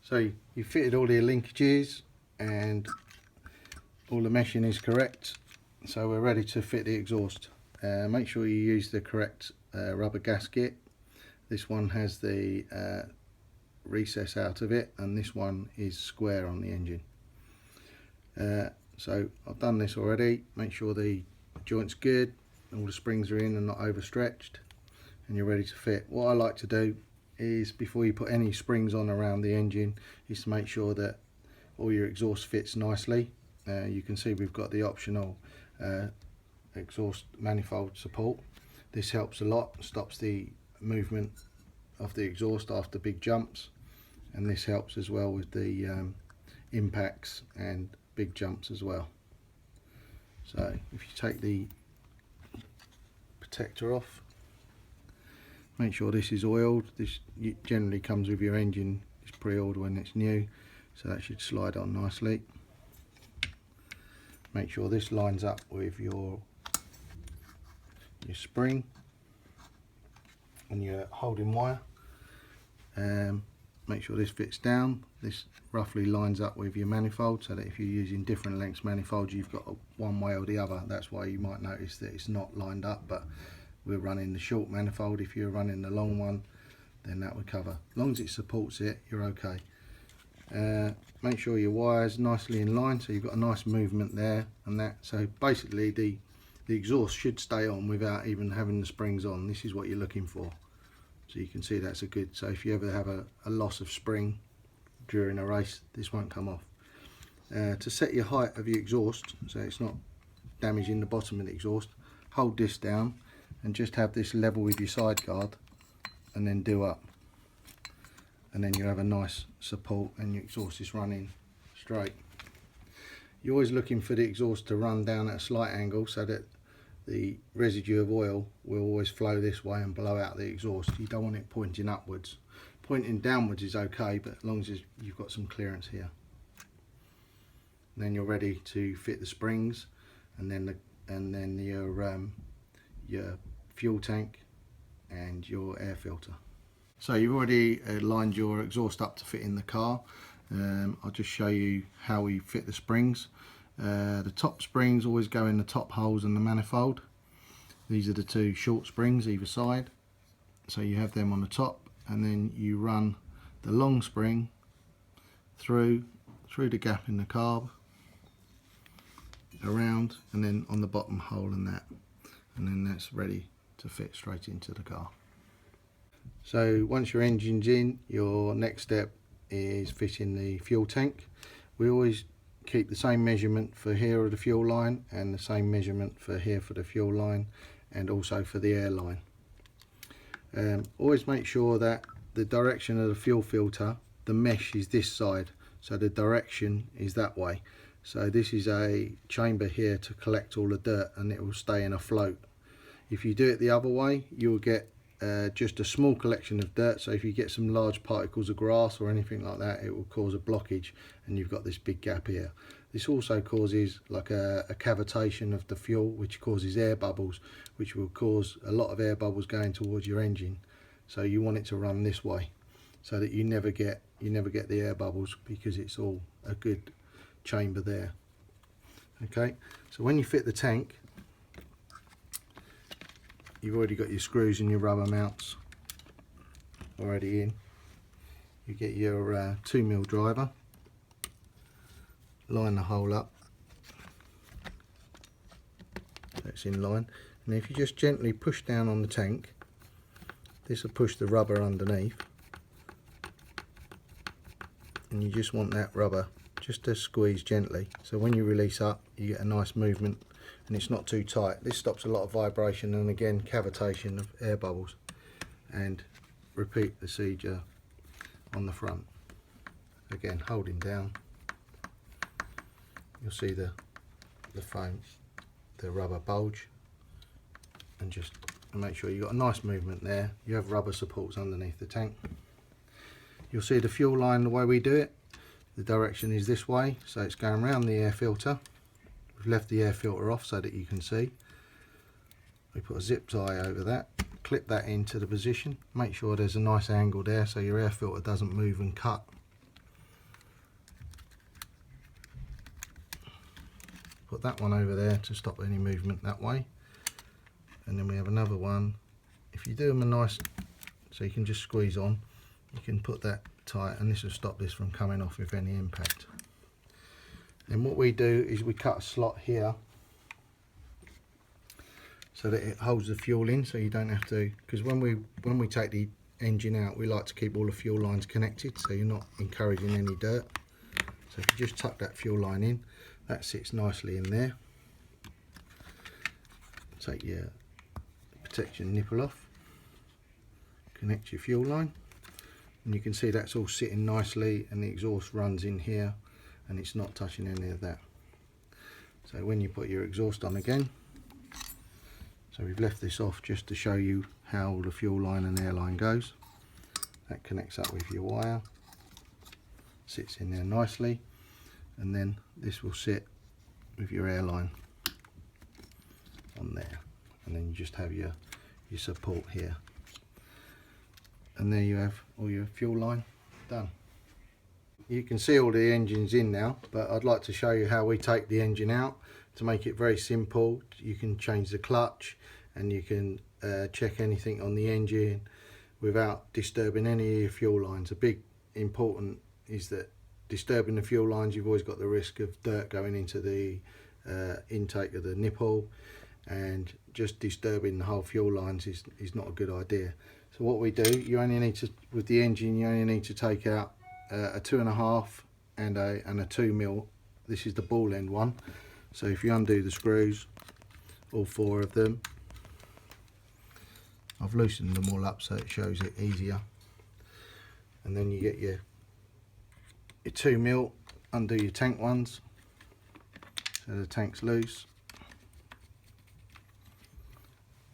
So you fitted all the linkages and all the meshing is correct, so we're ready to fit the exhaust. Make sure you use the correct rubber gasket. This one has the recess out of it, and this one is square on the engine. So I've done this already. Make sure the joint's good, all the springs are in and not overstretched, and you're ready to fit. What I like to do is, before you put any springs on around the engine, is to make sure that all your exhaust fits nicely. You can see we've got the optional exhaust manifold support. This helps a lot, stops the movement of the exhaust after big jumps, and this helps as well with the impacts and big jumps as well. So if you take the protector off, make sure this is oiled. This generally comes with your engine, it's pre-oiled when it's new, so that should slide on nicely. Make sure this lines up with your spring and your holding wire. Make sure this fits down. This roughly lines up with your manifold, so that if you're using different lengths manifolds, you've got one way or the other. That's why you might notice that it's not lined up, but we're running the short manifold. If you're running the long one, then that would cover. As long as it supports it, you're okay. Make sure your wire's nicely in line, so you've got a nice movement there and that. So basically the exhaust should stay on without even having the springs on. This is what you're looking for. So you can see that's a good, so if you ever have a loss of spring during a race, this won't come off. To set your height of your exhaust, so it's not damaging the bottom of the exhaust, hold this down and just have this level with your side guard, and then do up, and then you have a nice support and your exhaust is running straight. You're always looking for the exhaust to run down at a slight angle, so that the residue of oil will always flow this way and blow out the exhaust. You don't want it pointing upwards. Pointing downwards is okay, but as long as you've got some clearance here. And then you're ready to fit the springs, and then your fuel tank and your air filter. So you've already lined your exhaust up to fit in the car. I'll just show you how we fit the springs. The top springs always go in the top holes in the manifold. These are the two short springs either side, so you have them on the top, and then you run the long spring through the gap in the carb, around, and then on the bottom hole in that, and then that's ready to fit straight into the car. So once your engine's in, your next step is fitting the fuel tank. We always keep the same measurement for here of the fuel line, and the same measurement for here for the fuel line, and also for the airline. Always make sure that the direction of the fuel filter, the mesh is this side, so the direction is that way. So this is a chamber here to collect all the dirt, and it will stay in a float. If you do it the other way, you will get just a small collection of dirt. So if you get some large particles of grass or anything like that, it will cause a blockage, and you've got this big gap here. This also causes like a cavitation of the fuel, which causes air bubbles, which will cause a lot of air bubbles going towards your engine. So you want it to run this way, so that you never get the air bubbles, because it's all a good chamber there. Okay, so when you fit the tank, you've already got your screws and your rubber mounts already in. You get your 2mm driver, line the hole up, that's in line, and if you just gently push down on the tank, this will push the rubber underneath, and you just want that rubber just to squeeze gently, so when you release up, you get a nice movement and it's not too tight. This stops a lot of vibration and again cavitation of air bubbles. And repeat the procedure on the front. Again, holding down, you'll see the foam, the rubber bulge, and just make sure you've got a nice movement there. You have rubber supports underneath the tank. You'll see the fuel line the way we do it. The direction is this way, so it's going around the air filter. We've left the air filter off so that you can see. We put a zip tie over that, clip that into the position, make sure there's a nice angle there so your air filter doesn't move and cut. put that one over there to stop any movement that way. And then we have another one. If you do them a nice, so you can just squeeze on, you can put that tight, and this will stop this from coming off with any impact. And what we do is we cut a slot here so that it holds the fuel in, so you don't have to, because when we take the engine out, we like to keep all the fuel lines connected so you're not encouraging any dirt. So if you just tuck that fuel line in, that sits nicely in there. Take your protection nipple off, connect your fuel line, and you can see that's all sitting nicely, and the exhaust runs in here and it's not touching any of that. So when you put your exhaust on again, so we've left this off just to show you how the fuel line and airline goes. That connects up with your wire, sits in there nicely, and then this will sit with your airline on there, and then you just have your support here, and there you have all your fuel line done. You can see all the engines in now, but I'd like to show you how we take the engine out. To make it very simple, you can change the clutch, and you can check anything on the engine without disturbing any of your fuel lines. A big important is that disturbing the fuel lines, you've always got the risk of dirt going into the intake of the nipple, and just disturbing the whole fuel lines is not a good idea. So what we do, you only need to, with the engine, you only need to take out a 2.5 and a 2 mil. This is the ball end one. So if you undo the screws, all 4 of them, I've loosened them all up so it shows it easier, and then you get your 2 mil, undo your tank ones so the tank's loose,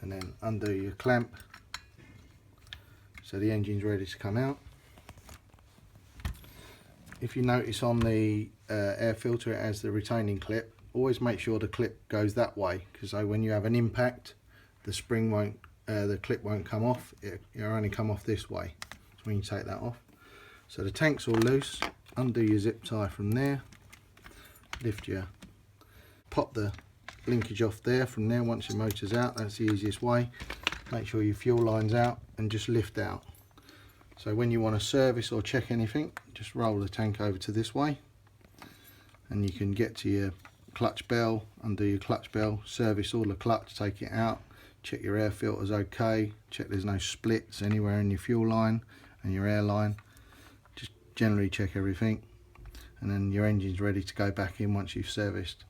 and then undo your clamp so the engine's ready to come out. If you notice on the air filter it has the retaining clip. Always make sure the clip goes that way, because so when you have an impact, the spring won't, the clip won't come off. It'll only come off this way. So when you take that off, so the tank's all loose. Undo your zip tie from there. Pop the linkage off there. From there, once your motor's out, that's the easiest way. Make sure your fuel line's out and just lift out. So when you want to service or check anything, just roll the tank over to this way, and you can get to your clutch bell, undo your clutch bell, service all the clutch, take it out, check your air filter's okay, check there's no splits anywhere in your fuel line and your airline. Just generally check everything, and then your engine's ready to go back in once you've serviced.